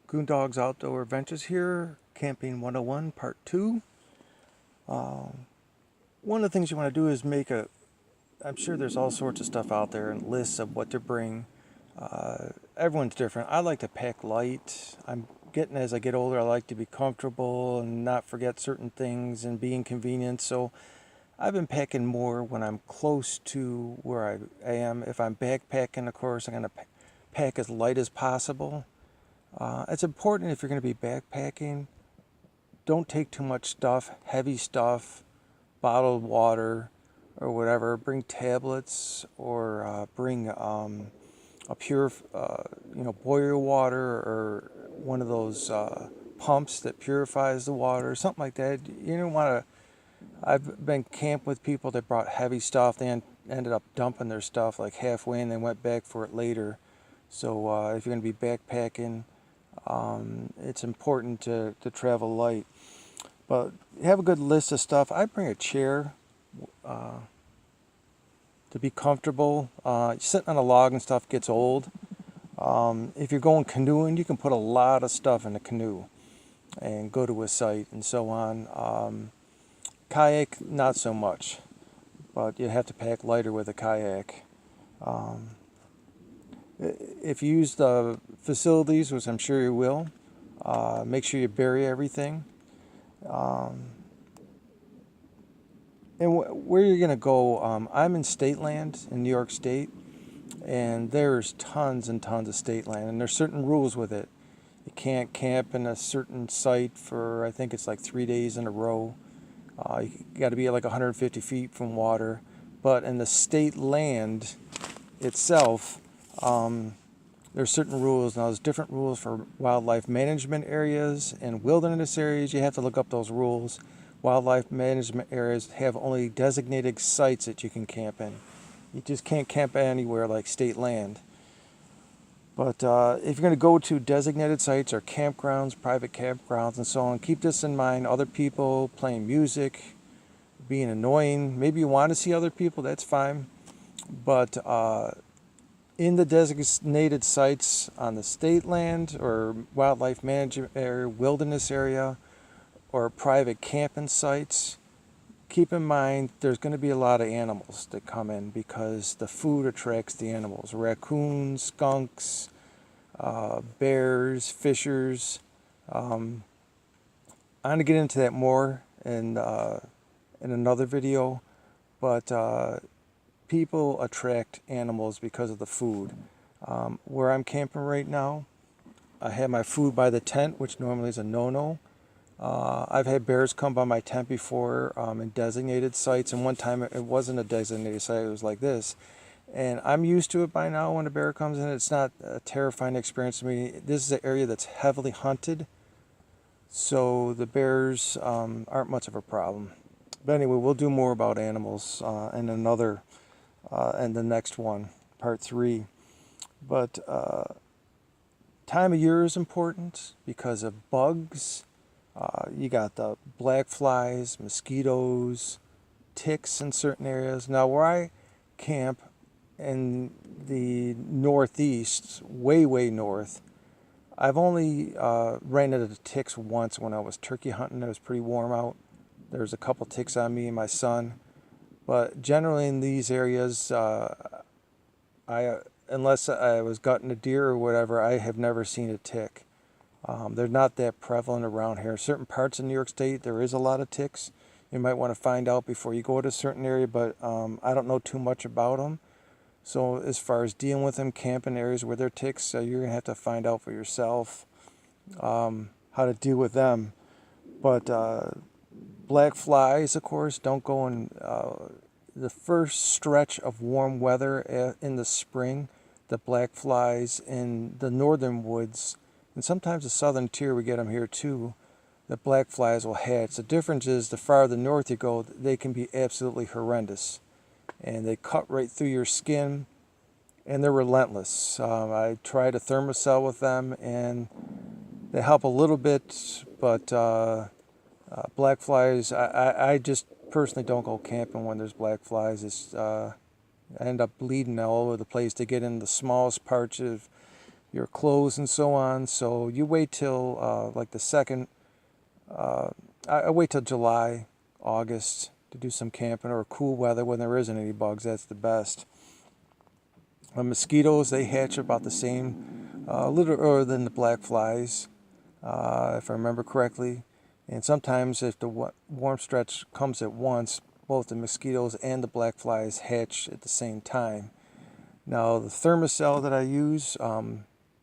Goondogs Outdoor Adventures here, Camping 101 Part 2. One of the things you want to do is I'm sure there's all sorts of stuff out there and lists of what to bring. Everyone's different. I like to pack light. As I get older, I like to be comfortable and not forget certain things and be inconvenienced. So I've been packing more when I'm close to where I am. If I'm backpacking, of course, I'm going to pack as light as possible. It's important if you're going to be backpacking, don't take too much stuff, heavy stuff, bottled water or whatever. Bring tablets or bring a pure, boil water or one of those pumps that purifies the water, something like that. You don't want to. I've been camped with people that brought heavy stuff. They ended up dumping their stuff like halfway and they went back for it later. So if you're going to be backpacking, it's important to travel light. But have a good list of stuff. I bring a chair to be comfortable. Sitting on a log and stuff gets old. If you're going canoeing, you can put a lot of stuff in a canoe and go to a site and so on. Kayak, not so much, but you have to pack lighter with a kayak. If you use the facilities, which I'm sure you will, make sure you bury everything. Where you're going to go, I'm in state land in New York State, and there's tons and tons of state land, and there's certain rules with it. You can't camp in a certain site for, I think it's like 3 days in a row. You got to be at like 150 feet from water. But in the state land itself, there's certain rules. Now, there's different rules for wildlife management areas and wilderness areas. You have to look up those rules. Wildlife management areas have only designated sites that you can camp in. You just can't camp anywhere like state land. But if you're going to go to designated sites or campgrounds, private campgrounds, and so on, keep this in mind. Other people playing music, being annoying. Maybe you want to see other people, that's fine. But in the designated sites on the state land or wildlife management area, wilderness area, or private camping sites, keep in mind there's going to be a lot of animals that come in because the food attracts the animals. Raccoons, skunks, bears, fishers. I'm going to get into that more in another video, but people attract animals because of the food. Where I'm camping right now, I have my food by the tent, which normally is a no-no. I've had bears come by my tent before in designated sites, and one time it wasn't a designated site, it was like this. And I'm used to it by now when a bear comes in. It's not a terrifying experience to me. This is an area that's heavily hunted, so the bears aren't much of a problem. But anyway, we'll do more about animals in the next one, part 3. But time of year is important because of bugs. You got the black flies, mosquitoes, ticks in certain areas. Now, where I camp in the northeast, way north, I've only ran into ticks once when I was turkey hunting. It was pretty warm out. There was a couple ticks on me and my son. But generally in these areas, unless I was gutting a deer or whatever, I have never seen a tick. They're not that prevalent around here. Certain parts of New York State, there is a lot of ticks. You might want to find out before you go to a certain area, but I don't know too much about them. So as far as dealing with them, camping areas where there are ticks, you're going to have to find out for yourself how to deal with them. But black flies, of course, don't go in the first stretch of warm weather in the spring. The black flies in the northern woods, and sometimes the southern tier, we get them here too, the black flies will hatch. The difference is the farther north you go, they can be absolutely horrendous. And they cut right through your skin, and they're relentless. I tried a thermocell with them, and they help a little bit, but black flies, I just personally don't go camping when there's black flies. I end up bleeding all over the place. They get in the smallest parts of your clothes and so on. So you wait till like the second, I wait till July, August to do some camping, or cool weather when there isn't any bugs. That's the best. Mosquitoes, they hatch about the same, a little earlier than the black flies, if I remember correctly. And sometimes if the warm stretch comes at once, both the mosquitoes and the black flies hatch at the same time. Now the Thermacell that I use,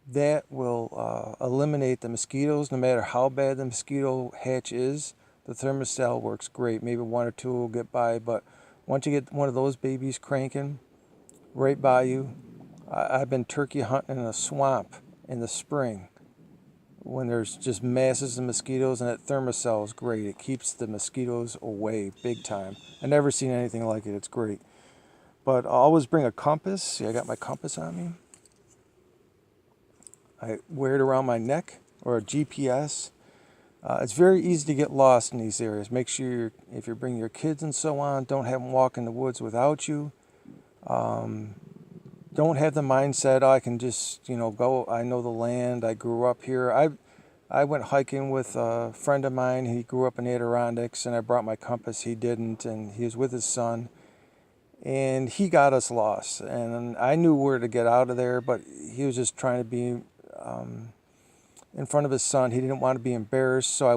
that will eliminate the mosquitoes no matter how bad the mosquito hatch is. The Thermacell works great. Maybe one or two will get by, but once you get one of those babies cranking right by you, I've been turkey hunting in a swamp in the spring when there's just masses of mosquitoes, and that Thermacell is great. It keeps the mosquitoes away big time. I've never seen anything like it. It's great. But I'll always bring a compass. See, I got my compass on me. I wear it around my neck, or a GPS. It's very easy to get lost in these areas. Make sure if you're bringing your kids and so on, don't have them walk in the woods without you. Don't have the mindset, oh, I can just, go, I know the land, I grew up here. I went hiking with a friend of mine. He grew up in the Adirondacks, and I brought my compass. He didn't, and he was with his son. And he got us lost. And I knew where to get out of there, but he was just trying to be in front of his son. He didn't want to be embarrassed. So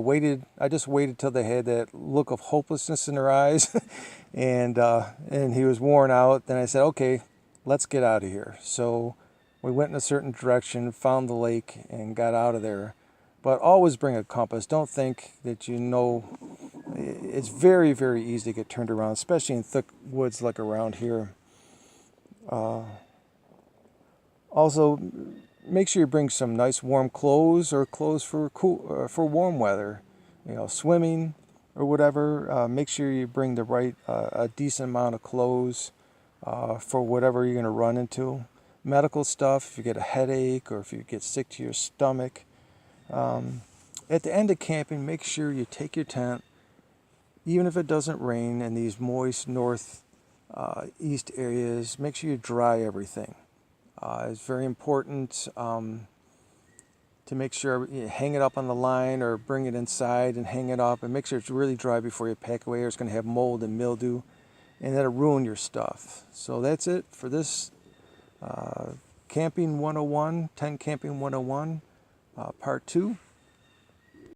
I just waited till they had that look of hopelessness in their eyes. and he was worn out. Then I said, okay, let's get out of here. So we went in a certain direction, found the lake, and got out of there. But always bring a compass. Don't think that you know. It's very, very easy to get turned around, especially in thick woods like around here. Also, make sure you bring some nice warm clothes, or clothes for for warm weather. Swimming or whatever. Make sure you bring the right, a decent amount of clothes for whatever you're going to run into. Medical stuff, if you get a headache or if you get sick to your stomach. At the end of camping, make sure you take your tent, even if it doesn't rain in these moist north east areas. Make sure you dry everything. It's very important to make sure you hang it up on the line or bring it inside and hang it up, and make sure it's really dry before you pack away, or it's going to have mold and mildew, and that'll ruin your stuff. So that's it for this Camping 101, Tent Camping 101, Part 2.